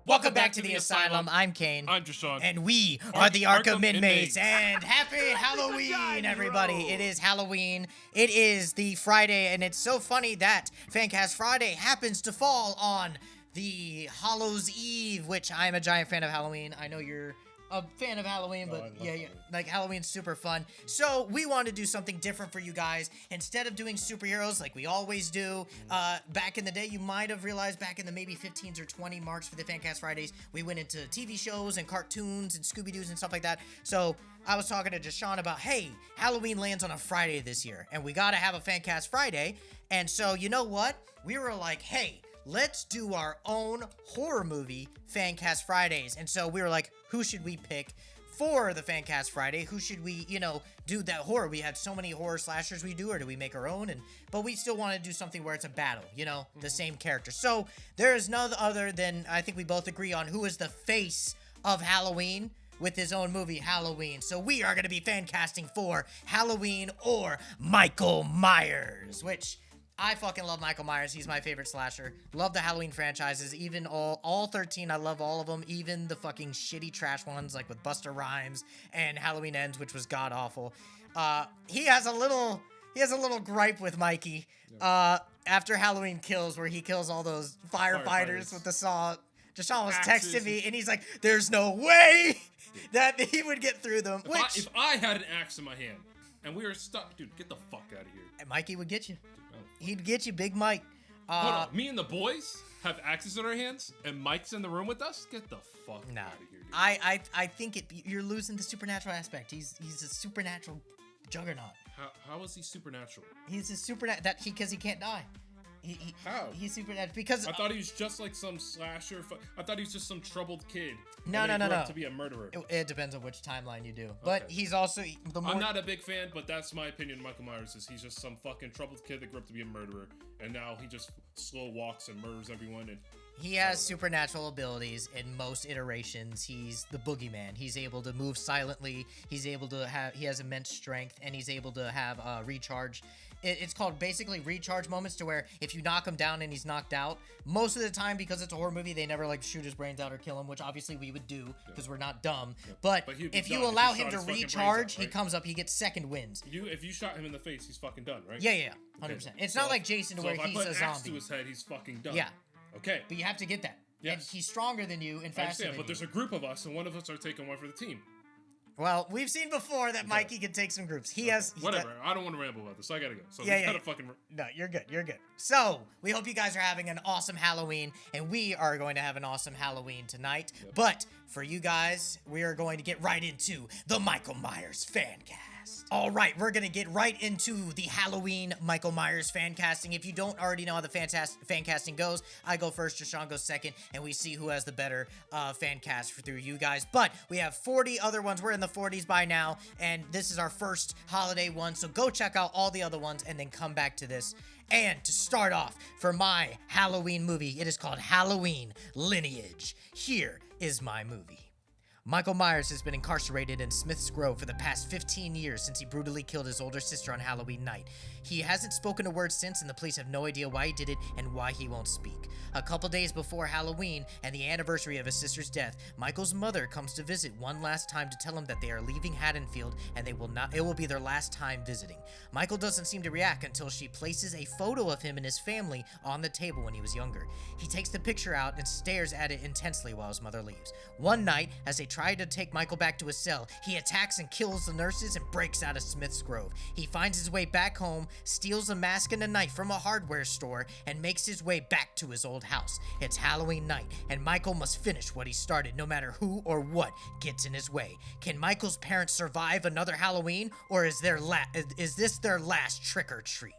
Welcome back to the Asylum. I'm Kane. I'm Jasean. And we are the Arkham Inmates. Inmates. And happy Halloween, everybody. It is Halloween. It is the Friday, and it's so funny that Fancast Friday happens to fall on the Hallows Eve, which I'm a giant fan of Halloween. I know you're a fan of Halloween, but yeah, like Halloween's super fun. So we want to do something different for you guys. Instead of doing superheroes like we always do, back in the day, you might have realized back in the maybe 15s or 20 marks for the Fancast Fridays, we went into TV shows and cartoons and Scooby-Doos and stuff like that. So I was talking to Jasean about, hey, Halloween lands on a Friday this year, and we got to have a Fancast Friday. And so, you know what? We were like, hey, let's do our own horror movie Fancast Fridays. And so we were like, who should we pick for the Fancast Friday? Who should we, do that horror? We had so many horror slashers we do, or do we make our own? But we still want to do something where it's a battle, the same character. So there is none other than, I think we both agree on who is the face of Halloween with his own movie, Halloween. So we are going to be fan casting for Halloween or Michael Myers, which I fucking love Michael Myers. He's my favorite slasher. Love the Halloween franchises. Even all 13. I love all of them. Even the fucking shitty trash ones like with Busta Rhymes and Halloween Ends, which was god awful. He has a little gripe with Mikey. After Halloween Kills, where he kills all those firefighters with the saw. Jasean was texting me, and he's like, "There's no way that he would get through them." If I had an axe in my hand and we were stuck, dude, get the fuck out of here. And Mikey would get you. He'd get you, Big Mike. Hold on. Me and the boys have axes in our hands, and Mike's in the room with us? Get the fuck out of here, dude. I think you're losing the supernatural aspect. He's a supernatural juggernaut. How is he supernatural? He's a supernatural because he can't die. How? He's supernatural because I thought he was just like some slasher. I thought he was just some troubled kid. No. To be a murderer. It depends on which timeline you do. But he's also I'm not a big fan, but that's my opinion. Michael Myers is he's just some fucking troubled kid that grew up to be a murderer, and now he just slow walks and murders everyone. And he has supernatural abilities in most iterations. He's the boogeyman. He's able to move silently. He has immense strength, and he's able to have recharge. It's called basically recharge moments, to where if you knock him down and he's knocked out, most of the time, because it's a horror movie, they never shoot his brains out or kill him, which obviously we would do because we're not dumb. But if you allow him to recharge, he comes up, he gets second wins. If you shot him in the face, he's fucking done, right? Yeah, 100%. It's not like Jason to where he's a zombie. If I put an axe to his head, he's fucking done. Yeah. Okay. But you have to get that. Yes. And he's stronger than you and faster than you. But there's a group of us, and one of us are taking one for the team. Well, we've seen before that Mikey can take some groups. Whatever. I don't want to ramble about this. So I gotta go. So fucking. No, you're good. You're good. So we hope you guys are having an awesome Halloween, and we are going to have an awesome Halloween tonight. Yep. But for you guys, we are going to get right into the Michael Myers Fancast. All right, we're going to get right into the Halloween Michael Myers fan casting. If you don't already know how the fan casting goes, I go first, Jasean goes second, and we see who has the better fan cast through you guys. But we have 40 other ones. We're in the 40s by now, and this is our first holiday one. So go check out all the other ones and then come back to this. And to start off, for my Halloween movie, it is called Halloween Lineage. Here is my movie. Michael Myers has been incarcerated in Smith's Grove for the past 15 years since he brutally killed his older sister on Halloween night. He hasn't spoken a word since, and the police have no idea why he did it and why he won't speak. A couple days before Halloween and the anniversary of his sister's death, Michael's mother comes to visit one last time to tell him that they are leaving Haddonfield and it will be their last time visiting. Michael doesn't seem to react until she places a photo of him and his family on the table when he was younger. He takes the picture out and stares at it intensely while his mother leaves. One night, as they try to take Michael back to his cell, he attacks and kills the nurses and breaks out of Smith's Grove. He finds his way back home, steals a mask and a knife from a hardware store, and makes his way back to his old house. It's Halloween night, and Michael must finish what he started, no matter who or what gets in his way. Can Michael's parents survive another Halloween, or is this their last trick or treat?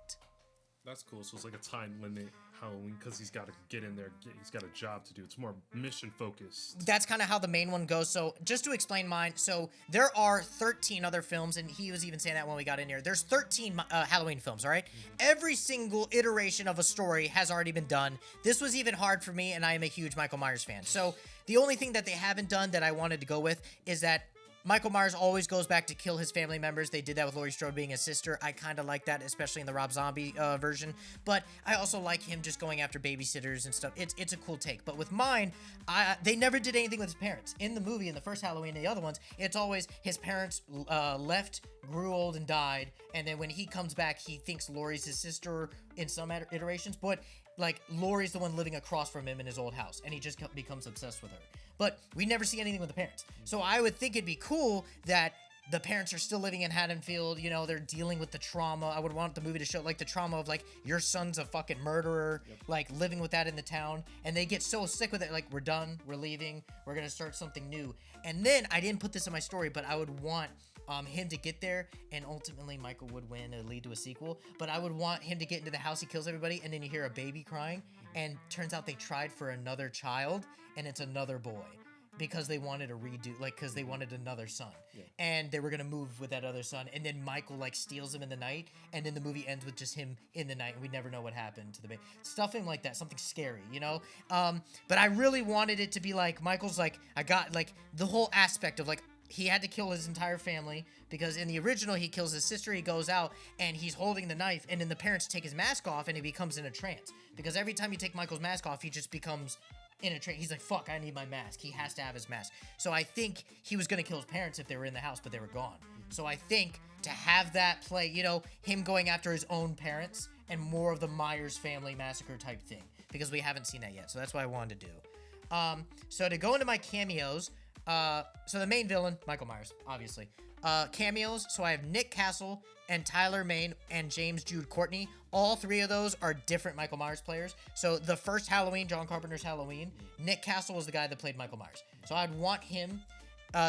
That's cool. So it's like a time limit Halloween because he's got to get in there. He's got a job to do. It's more mission focused. That's kind of how the main one goes. So just to explain mine, so there are 13 other films, and he was even saying that when we got in here. There's 13 Halloween films, all right? Mm-hmm. Every single iteration of a story has already been done. This was even hard for me, and I am a huge Michael Myers fan. So the only thing that they haven't done that I wanted to go with is that Michael Myers always goes back to kill his family members. They did that with Laurie Strode being his sister. I kind of like that, especially in the Rob Zombie version. But I also like him just going after babysitters and stuff. It's a cool take. But with mine, they never did anything with his parents. In the movie, in the first Halloween and the other ones, it's always his parents left, grew old, and died. And then when he comes back, he thinks Laurie's his sister in some iterations. But like, Laurie's the one living across from him in his old house, and he just becomes obsessed with her. But we never see anything with the parents. So I would think it'd be cool that the parents are still living in Haddonfield. You know, they're dealing with the trauma. I would want the movie to show, like, the trauma of, like, your son's a fucking murderer, like, living with that in the town. And they get so sick with it, like, we're done, we're leaving, we're going to start something new. And then, I didn't put this in my story, but I would want him to get there, and ultimately Michael would win and lead to a sequel. But I would want him to get into the house, he kills everybody, and then you hear a baby crying, and turns out they tried for another child, and it's another boy. Because they wanted a redo, like, because they wanted another son. Yeah. And they were going to move with that other son. And then Michael, like, steals him in the night. And then the movie ends with just him in the night. And we never know what happened to the baby. Stuffing like that. Something scary, you know? But I really wanted it to be, like, Michael's, like, I got, like, the whole aspect of, like, he had to kill his entire family. Because in the original, he kills his sister. He goes out, and he's holding the knife. And then the parents take his mask off, and he becomes in a trance. Because every time you take Michael's mask off, he just becomes in a trance. He's like, fuck, I need my mask. He has to have his mask. So I think he was going to kill his parents if they were in the house, but they were gone. So I think to have that play, you know, him going after his own parents and more of the Myers family massacre type thing, because we haven't seen that yet. So that's what I wanted to do. So to go into my cameos, so the main villain, Michael Myers, obviously. Cameos, so I have Nick Castle and Tyler Mane and James Jude Courtney. All three of those are different Michael Myers players. So the first Halloween, John Carpenter's Halloween, Nick Castle was the guy that played Michael Myers. So I'd want him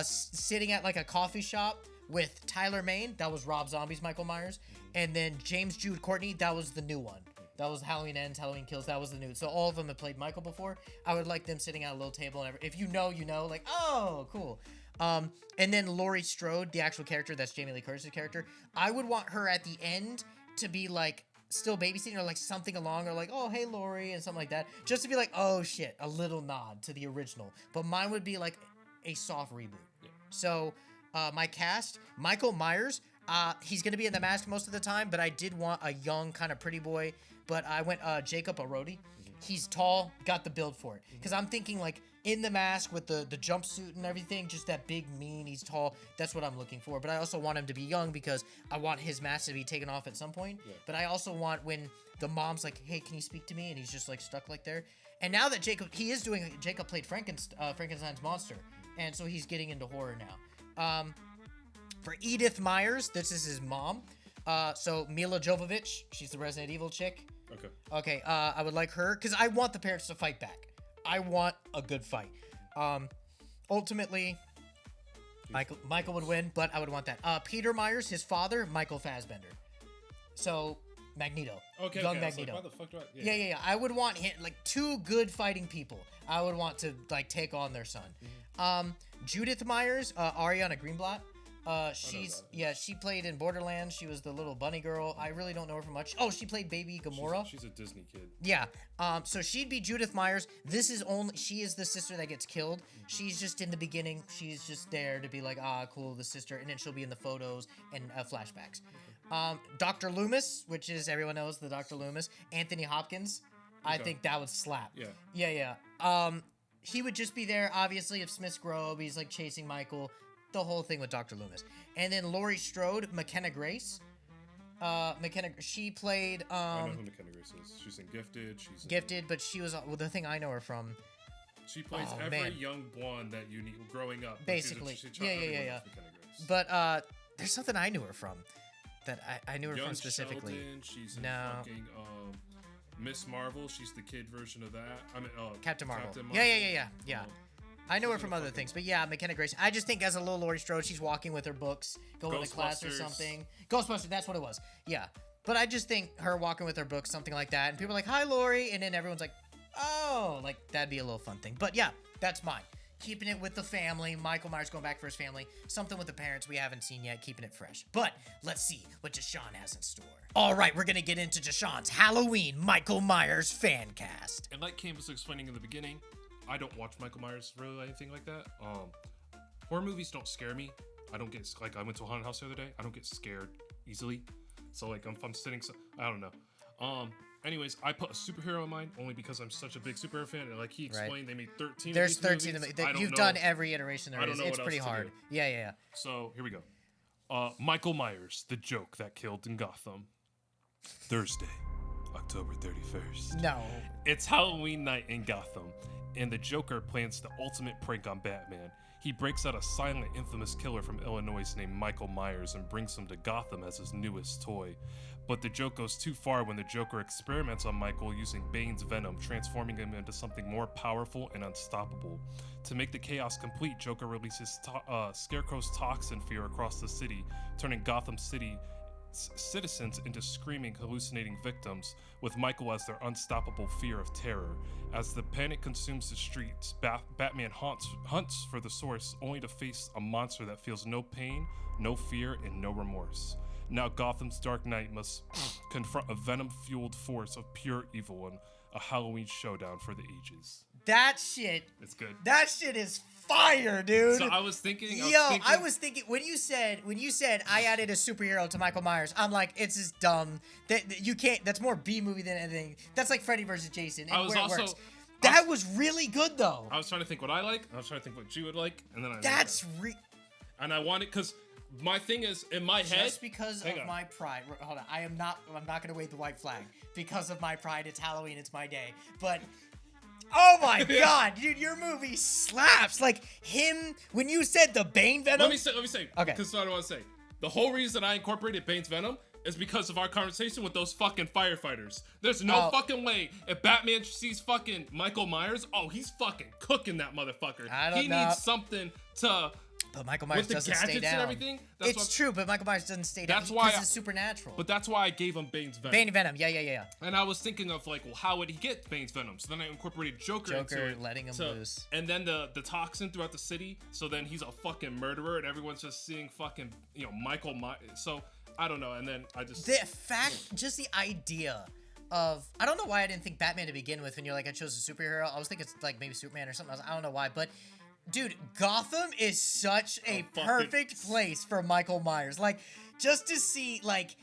sitting at like a coffee shop with Tyler Mane, that was Rob Zombie's Michael Myers, and then James Jude Courtney, that was the new one. That was Halloween Ends, Halloween Kills, that was the new. So all of them have played Michael before. I would like them sitting at a little table, and if you know, you know, like, oh, cool. And then Laurie Strode, the actual character, that's Jamie Lee Curtis's character, I would want her at the end to be like still babysitting or like something along, or like, oh, hey, Laurie, and something like that, just to be like, oh shit, a little nod to the original. But mine would be like a soft reboot. Yeah. So my cast, Michael Myers, he's gonna be in the mask most of the time, but I did want a young kind of pretty boy, but I went Jacob Arodi. He's tall, got the build for it, because I'm thinking like in the mask with the jumpsuit and everything, just that big, mean, he's tall. That's what I'm looking for. But I also want him to be young because I want his mask to be taken off at some point. Yeah. But I also want when the mom's like, hey, can you speak to me? And he's just like stuck like there. And now that Jacob played Frankenstein's monster. And so he's getting into horror now. For Edith Myers, this is his mom. So Mila Jovovich, she's the Resident Evil chick. Okay, I would like her because I want the parents to fight back. I want a good fight. Ultimately, Michael would win, but I would want that. Peter Myers, his father, Michael Fassbender. So Magneto. Okay. Young okay. Magneto. Like, why the fuck do I... Yeah. I would want him, like, two good fighting people. I would want to like take on their son. Mm-hmm. Judith Myers, Ariana Greenblatt. She played in Borderlands. She was the little bunny girl. I really don't know her from much. Oh, she played Baby Gamora. She's a Disney kid. Yeah. So she'd be Judith Myers. She is the sister that gets killed. She's just in the beginning. She's just there to be like, cool, the sister. And then she'll be in the photos and flashbacks. Dr. Loomis, which is, everyone knows the Dr. Loomis. Anthony Hopkins. Okay. I think that would slap. Yeah. He would just be there, obviously, if Smith's Grove. He's like chasing Michael. The whole thing with Dr. Loomis. And then Laurie Strode, McKenna Grace. She played I know who McKenna Grace is. She's in Gifted. Gifted, but she was the thing I know her from. She plays young blonde that you need growing up. Basically. Yeah. But there's something I knew her from that I knew her from specifically. Sheldon, she's in fucking Miss Marvel. She's the kid version of that. I mean, Captain Marvel. Yeah. I know her from other things, but yeah, McKenna Grace. I just think as a little Laurie Strode, she's walking with her books, going to class or something. Ghostbusters, that's what it was. Yeah. But I just think her walking with her books, something like that, and people are like, hi, Laurie, and then everyone's like, oh, like, that'd be a little fun thing. But yeah, that's mine. Keeping it with the family, Michael Myers going back for his family, something with the parents we haven't seen yet, keeping it fresh. But let's see what Jasean has in store. All right, we're going to get into Jasean's Halloween Michael Myers fan cast. And like Cam was explaining in the beginning, I don't watch Michael Myers or anything like that. horror movies don't scare me. I don't get like I went to a haunted house the other day. I don't get scared easily. So like if I'm sitting, I don't know. Anyways, I put a superhero in mine only because I'm such a big superhero fan, and like he explained, they made 13. There's of these 13 movies. of them. You've done every iteration there is. It's pretty hard. Yeah. So here we go. Michael Myers, the joke that killed in Gotham. Thursday, October 31st. No. It's Halloween night in Gotham, and the Joker plans the ultimate prank on Batman. He breaks out a silent, infamous killer from Illinois named Michael Myers and brings him to Gotham as his newest toy. But the joke goes too far when the Joker experiments on Michael using Bane's venom, transforming him into something more powerful and unstoppable. To make the chaos complete, Joker releases Scarecrow's toxin fear across the city, turning Gotham City citizens into screaming, hallucinating victims, with Michael as their unstoppable fear of terror. As the panic consumes the streets, Batman hunts for the source, only to face a monster that feels no pain, no fear, and no remorse. Now Gotham's Dark Knight must confront a venom-fueled force of pure evil in a Halloween showdown for the ages. That shit. It's good. That shit is fire, dude. So I was thinking when you said I added a superhero to Michael Myers, I'm like, it's just dumb. That you can't. That's more B movie than anything. That's like Freddy versus Jason. And where it works. That was really good though. I was trying to think what I like. I was trying to think what you would like, and then and I wanted because my thing is in my head. Just because of my pride. Hold on. I'm not gonna wave the white flag because of my pride. It's Halloween. It's my day. But. Oh my god, dude, your movie slaps. Like him when you said the Bane venom. Let me say. Okay. Because what I want to say. The whole reason I incorporated Bane's venom is because of our conversation with those fucking firefighters. There's no fucking way if Batman sees fucking Michael Myers, he's fucking cooking that motherfucker. He needs something to. But Michael Myers doesn't stay down. And everything, it's true, but Michael Myers doesn't stay down. That's why it's supernatural. But that's why I gave him Bane's venom. Bane venom, yeah. And I was thinking of like, well, how would he get Bane's venom? So then I incorporated Joker into it, letting him loose. And then the toxin throughout the city. So then he's a fucking murderer, and everyone's just seeing fucking Michael Myers. So I don't know. And then I just the idea of I don't know why I didn't think Batman to begin with. When you're like I chose a superhero, I was thinking it's like maybe Superman or something else. I don't know why, but. Dude, Gotham is such a perfect place for Michael Myers. Like, just to see, like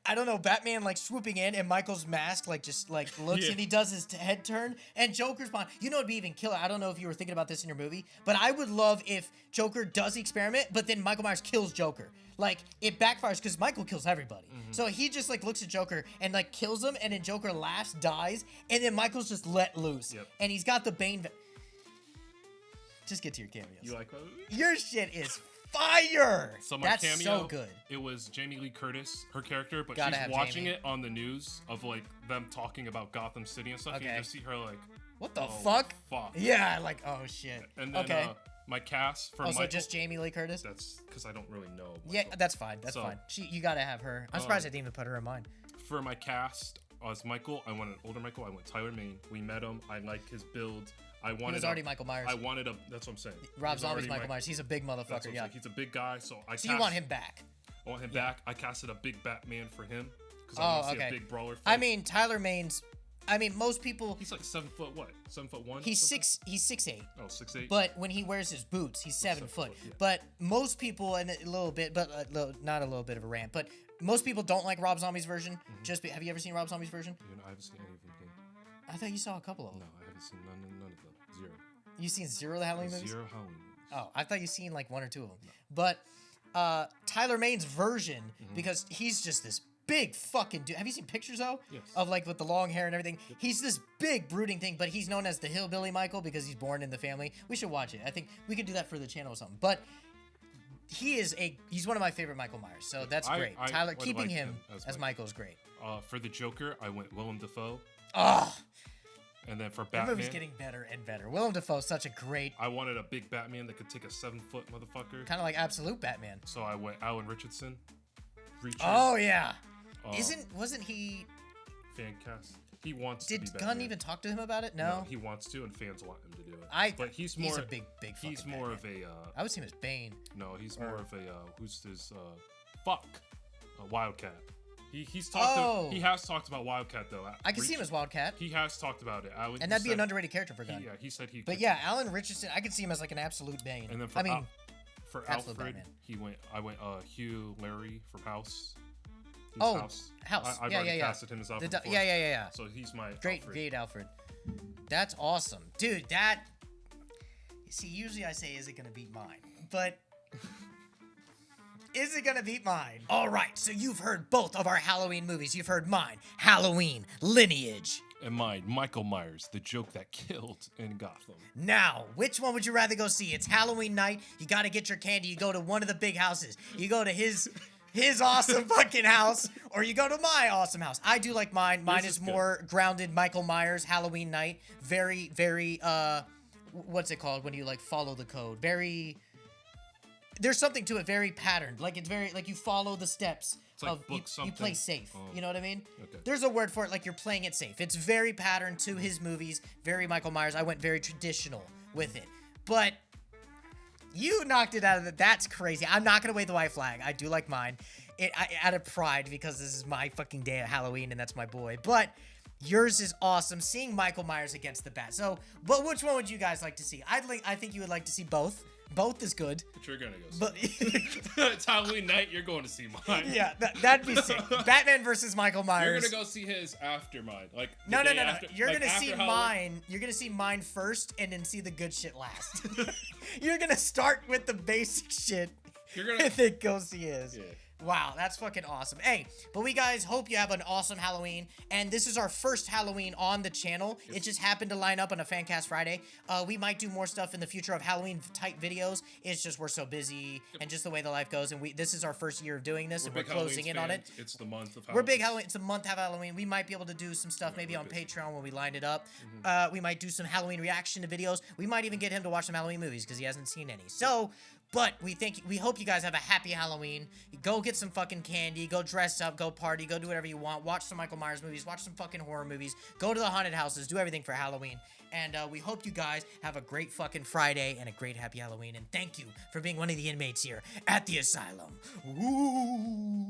I don't know, Batman like swooping in and Michael's mask just looks and he does his head turn and Joker's behind. It'd be even killer. I don't know if you were thinking about this in your movie, but I would love if Joker does the experiment, but then Michael Myers kills Joker. Like it backfires because Michael kills everybody. Mm-hmm. So he just looks at Joker and kills him, and then Joker laughs, dies, and then Michael's just let loose. Yep. And he's got the Bane. Just get to your cameos. You like that? Your shit is fire. So my That's cameo, so good. It was Jamie Lee Curtis, her character, but Gotta she's watching Jamie. it on the news of them talking about Gotham City and stuff. Okay. You just see her like, what the fuck? Fuck. Yeah, oh shit. And then my cast for Michael. Also, just Jamie Lee Curtis. That's because I don't really know. Yeah, that's fine. That's fine. You gotta have her. I'm surprised I didn't even put her in mine. For my cast as Michael, I want an older Michael. I want Tyler Mane. We met him. I like his build. He was already Michael Myers. That's what I'm saying. Rob Zombie's Michael Myers. He's a big motherfucker, yeah. He's a big guy, so you want him back? I want him back. I casted a big Batman for him because I want to see a big brawler fight. I mean, Tyler Mane's. Most people. He's like 7 foot. What? 7'1"? He's 6'8". Oh, 6'8". But when he wears his boots, he's 7 foot. Yeah. But most people, and a little bit, but not a little bit of a rant, but most people don't like Rob Zombie's version. Mm-hmm. Have you ever seen Rob Zombie's version? I haven't seen any of them. I thought you saw a couple of them. No, I haven't seen none of them. Zero. You seen zero of the Halloween movies? Zero Halloween movies. Oh, I thought you seen like one or two of them. No. But Tyler Mane's version, because he's just this big fucking dude. Have you seen pictures though? Yes. Of with the long hair and everything. Yep. He's this big brooding thing, but he's known as the Hillbilly Michael because he's born in the family. We should watch it. I think we could do that for the channel or something. But he's one of my favorite Michael Myers, so that's great. Tyler keeping him as Michael is great. For the Joker, I went Willem Dafoe. And then for Batman, the movie's getting better and better. Willem Dafoe's such a great. I wanted a big Batman that could take a 7-foot motherfucker. Kind of like Absolute Batman. So I went Alan Richardson. Oh yeah. Wasn't he? Fancast. He wants to be Batman. Did Gunn even talk to him about it? No. He wants to, and fans want him to do it. But he's a big. He's more Batman. of a. I would see him as Bane. No, he's more of a. Who's this? Wildcat. He's talked. He has talked about Wildcat though. I can see him as Wildcat. He has talked about it. And that'd be an underrated character for a guy. Yeah, he said he. But yeah, Alan Richardson, I can see him as like an absolute bane. And then for Alfred, Batman. I went Hugh Larry from House. House. I've already casted him as Alfred. Yeah. So he's my great Alfred. That's awesome, dude. That. See, usually I say, is it gonna beat mine? But. Is it gonna beat mine? All right, so you've heard both of our Halloween movies. You've heard mine, Halloween, Lineage. And mine, Michael Myers, the joke that killed in Gotham. Now, which one would you rather go see? It's Halloween night. You gotta get your candy. You go to one of the big houses. You go to his awesome fucking house, or you go to my awesome house. I do like mine. Mine is more grounded. Michael Myers, Halloween night. Very, very, what's it called when you like follow the code? Very. There's something to it, very patterned. Like it's very like you follow the steps it's like of you play safe. You know what I mean? Okay. There's a word for it, like you're playing it safe. It's very patterned to his movies, very Michael Myers. I went very traditional with it. But you knocked it out of the that's crazy. I'm not gonna wave the white flag. I do like mine. Out of pride because this is my fucking day of Halloween and that's my boy. But yours is awesome. Seeing Michael Myers against the Bat. So, but which one would you guys like to see? I think you would like to see both. Both is good. But you're gonna go see it's Halloween night, you're going to see mine. Yeah, that'd be sick. Batman versus Michael Myers. You're gonna go see his after mine. Like No. You're gonna see mine. You're gonna see mine first and then see the good shit last. You're gonna start with the basic shit and then go see his. Yeah. Wow, that's fucking awesome. Hey, but we guys hope you have an awesome Halloween. And this is our first Halloween on the channel. Yes. It just happened to line up on a Fancast Friday. We might do more stuff in the future of Halloween type videos. It's just we're so busy and just the way the life goes. And this is our first year of doing this, and we're closing in on it. It's the month of Halloween. We're big Halloween. It's a month of Halloween. We might be able to do some stuff maybe on Patreon when we line it up. Mm-hmm. We might do some Halloween reaction to videos. We might even get him to watch some Halloween movies because he hasn't seen any. So. But we hope you guys have a happy Halloween. Go get some fucking candy. Go dress up. Go party. Go do whatever you want. Watch some Michael Myers movies. Watch some fucking horror movies. Go to the haunted houses. Do everything for Halloween. And we hope you guys have a great fucking Friday and a great happy Halloween. And thank you for being one of the inmates here at the asylum. Ooh.